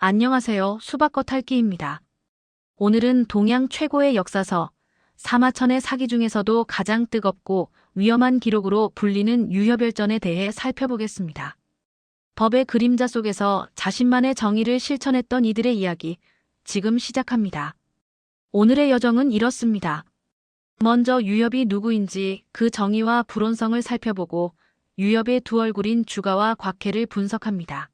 안녕하세요. 수박겉핥기입니다. 오늘은 동양 최고의 역사서 사마천의 사기 중에서도 가장 뜨겁고 위험한 기록으로 불리는 유협열전에 대해 살펴보겠습니다. 법의 그림자 속에서 자신만의 정의를 실천했던 이들의 이야기, 지금 시작합니다. 오늘의 여정은 이렇습니다. 먼저 유협이 누구인지 그 정의와 불온성을 살펴보고 유협의 두 얼굴인 주가와 곽해를 분석합니다.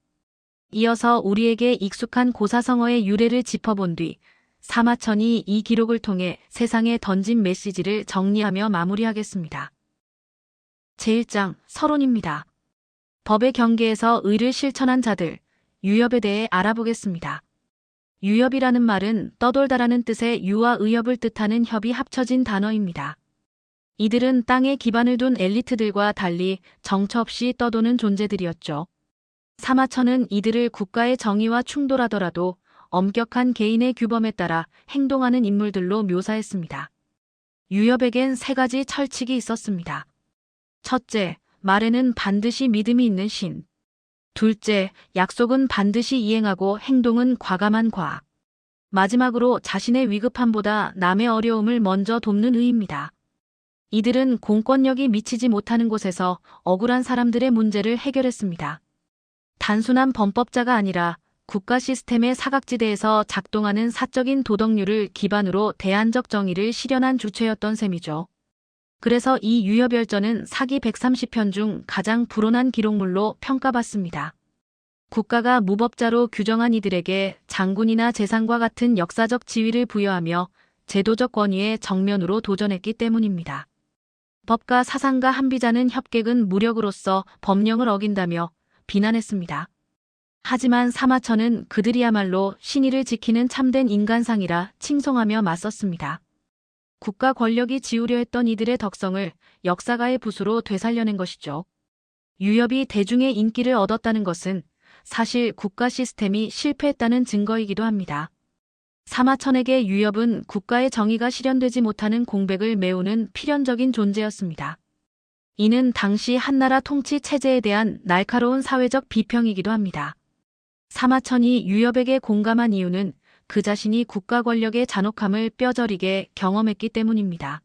이어서 우리에게 익숙한 고사성어의 유래를 짚어본 뒤 사마천이 이 기록을 통해 세상에 던진 메시지를 정리하며 마무리하겠습니다. 제1장 서론입니다. 법의 경계에서 의를 실천한 자들, 유협에 대해 알아보겠습니다. 유협이라는 말은 떠돌다라는 뜻의 유와 의협을 뜻하는 협이 합쳐진 단어입니다. 이들은 땅에 기반을 둔 엘리트들과 달리 정처 없이 떠도는 존재들이었죠. 사마천은 이들을 국가의 정의와 충돌하더라도 엄격한 개인의 규범에 따라 행동하는 인물들로 묘사했습니다. 유협에겐 세 가지 철칙이 있었습니다. 첫째, 말에는 반드시 믿음이 있는 신. 둘째, 약속은 반드시 이행하고 행동은 과감한 과. 마지막으로 자신의 위급함보다 남의 어려움을 먼저 돕는 의입니다. 이들은 공권력이 미치지 못하는 곳에서 억울한 사람들의 문제를 해결했습니다. 단순한 범법자가 아니라 국가 시스템의 사각지대에서 작동하는 사적인 도덕률을 기반으로 대안적 정의를 실현한 주체였던 셈이죠. 그래서 이 유협열전은 사기 130편 중 가장 불온한 기록물로 평가받습니다. 국가가 무법자로 규정한 이들에게 장군이나 재상과 같은 역사적 지위를 부여하며 제도적 권위에 정면으로 도전했기 때문입니다. 법과 사상가 한비자는 협객은 무력으로서 법령을 어긴다며 비난했습니다. 하지만 사마천은 그들이야말로 신의를 지키는 참된 인간상이라 칭송하며 맞섰습니다. 국가 권력이 지우려 했던 이들의 덕성을 역사가의 붓으로 되살려낸 것이죠. 유협이 대중의 인기를 얻었다는 것은 사실 국가 시스템이 실패했다는 증거이기도 합니다. 사마천에게 유협은 국가의 정의가 실현되지 못하는 공백을 메우는 필연적인 존재였습니다. 이는 당시 한나라 통치 체제에 대한 날카로운 사회적 비평이기도 합니다. 사마천이 유협에게 공감한 이유는 그 자신이 국가 권력의 잔혹함을 뼈저리게 경험했기 때문입니다.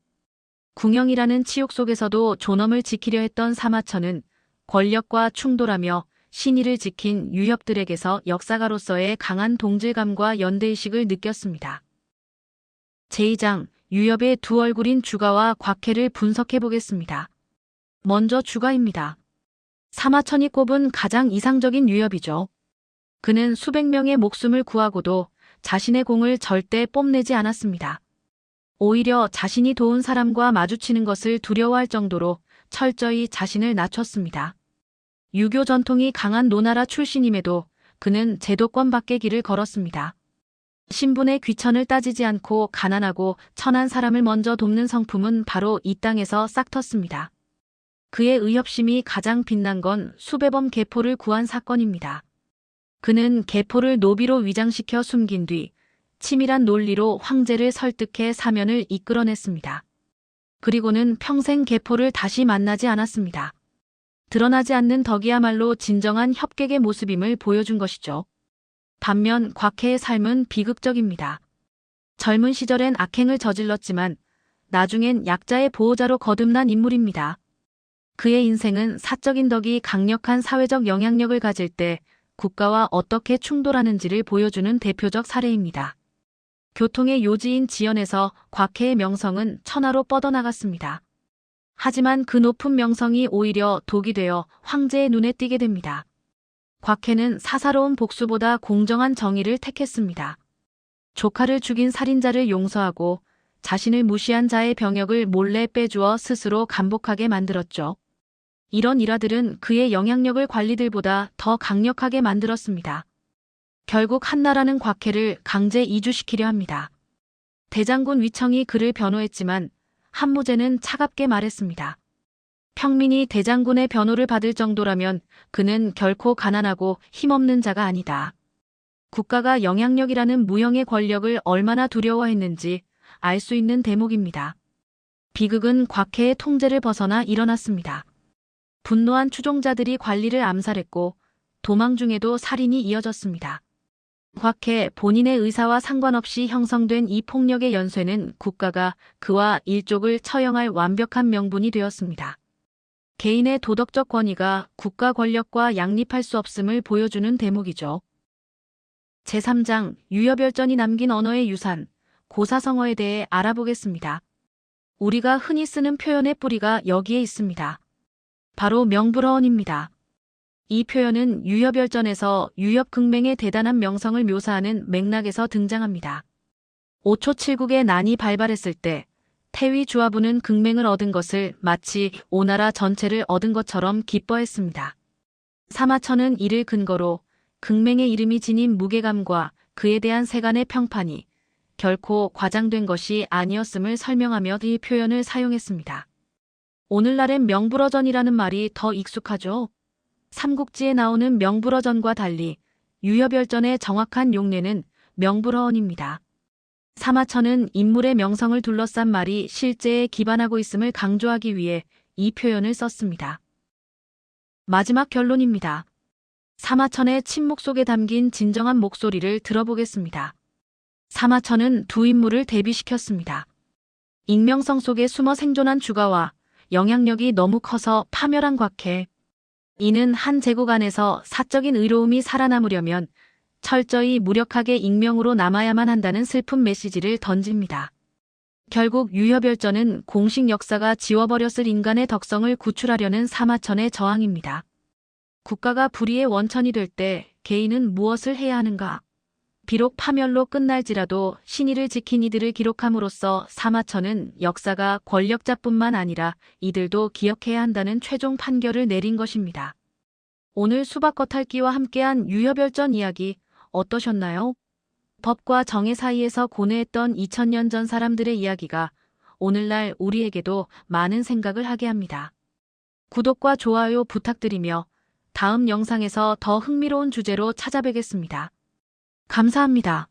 궁영이라는 치욕 속에서도 존엄을 지키려 했던 사마천은 권력과 충돌하며 신의를 지킨 유협들에게서 역사가로서의 강한 동질감과 연대의식을 느꼈습니다. 제2장 유협의 두 얼굴인 주가와 곽해를 분석해보겠습니다. 먼저 주가입니다. 사마천이 꼽은 가장 이상적인 유협이죠. 그는 수백 명의 목숨을 구하고도 자신의 공을 절대 뽐내지 않았습니다. 오히려 자신이 도운 사람과 마주치는 것을 두려워할 정도로 철저히 자신을 낮췄습니다. 유교 전통이 강한 노나라 출신임에도 그는 제도권 밖의 길을 걸었습니다. 신분의 귀천을 따지지 않고 가난하고 천한 사람을 먼저 돕는 성품은 바로 이 땅에서 싹텄습니다. 그의 의협심이 가장 빛난 건 수배범 계포를 구한 사건입니다. 그는 계포를 노비로 위장시켜 숨긴 뒤 치밀한 논리로 황제를 설득해 사면을 이끌어냈습니다. 그리고는 평생 계포를 다시 만나지 않았습니다. 드러나지 않는 덕이야말로 진정한 협객의 모습임을 보여준 것이죠. 반면 곽해의 삶은 비극적입니다. 젊은 시절엔 악행을 저질렀지만 나중엔 약자의 보호자로 거듭난 인물입니다. 그의 인생은 사적인 덕이 강력한 사회적 영향력을 가질 때 국가와 어떻게 충돌하는지를 보여주는 대표적 사례입니다. 교통의 요지인 지연에서 곽해의 명성은 천하로 뻗어나갔습니다. 하지만 그 높은 명성이 오히려 독이 되어 황제의 눈에 띄게 됩니다. 곽해는 사사로운 복수보다 공정한 정의를 택했습니다. 조카를 죽인 살인자를 용서하고 자신을 무시한 자의 병역을 몰래 빼주어 스스로 감복하게 만들었죠. 이런 일화들은 그의 영향력을 관리들보다 더 강력하게 만들었습니다. 결국 한나라는 곽해를 강제 이주시키려 합니다. 대장군 위청이 그를 변호했지만 한무제는 차갑게 말했습니다. 평민이 대장군의 변호를 받을 정도라면 그는 결코 가난하고 힘없는 자가 아니다. 국가가 영향력이라는 무형의 권력을 얼마나 두려워했는지 알 수 있는 대목입니다. 비극은 곽해의 통제를 벗어나 일어났습니다. 분노한 추종자들이 관리를 암살했고 도망 중에도 살인이 이어졌습니다. 확해 본인의 의사와 상관없이 형성된 이 폭력의 연쇄는 국가가 그와 일족을 처형할 완벽한 명분이 되었습니다. 개인의 도덕적 권위가 국가 권력과 양립할 수 없음을 보여주는 대목이죠. 제3장 유여별전이 남긴 언어의 유산, 고사성어에 대해 알아보겠습니다. 우리가 흔히 쓰는 표현의 뿌리가 여기에 있습니다. 바로 명불허언입니다. 이 표현은 유여별전에서 유엽극맹의 대단한 명성을 묘사하는 맥락에서 등장합니다. 5초 7국의 난이 발발했을 때 태위 주하부는 극맹을 얻은 것을 마치 오나라 전체를 얻은 것처럼 기뻐했습니다. 사마천은 이를 근거로 극맹의 이름이 지닌 무게감과 그에 대한 세간의 평판이 결코 과장된 것이 아니었음을 설명하며 이 표현을 사용했습니다. 오늘날엔 명불허전이라는 말이 더 익숙하죠. 삼국지에 나오는 명불허전과 달리 유여별전의 정확한 용례는 명불허언입니다. 사마천은 인물의 명성을 둘러싼 말이 실제에 기반하고 있음을 강조하기 위해 이 표현을 썼습니다. 마지막 결론입니다. 사마천의 침묵 속에 담긴 진정한 목소리를 들어보겠습니다. 사마천은 두 인물을 대비시켰습니다. 익명성 속에 숨어 생존한 주가와 영향력이 너무 커서 파멸한 곽해. 이는 한 제국 안에서 사적인 의로움이 살아남으려면 철저히 무력하게 익명으로 남아야만 한다는 슬픈 메시지를 던집니다. 결국 유여별전은 공식 역사가 지워버렸을 인간의 덕성을 구출하려는 사마천의 저항입니다. 국가가 불의의 원천이 될 때 개인은 무엇을 해야 하는가? 비록 파멸로 끝날지라도 신의를 지킨 이들을 기록함으로써 사마천은 역사가 권력자뿐만 아니라 이들도 기억해야 한다는 최종 판결을 내린 것입니다. 오늘 수박 겉핥기와 함께한 유여별전 이야기 어떠셨나요? 법과 정의 사이에서 고뇌했던 2000년 전 사람들의 이야기가 오늘날 우리에게도 많은 생각을 하게 합니다. 구독과 좋아요 부탁드리며 다음 영상에서 더 흥미로운 주제로 찾아뵙겠습니다. 감사합니다.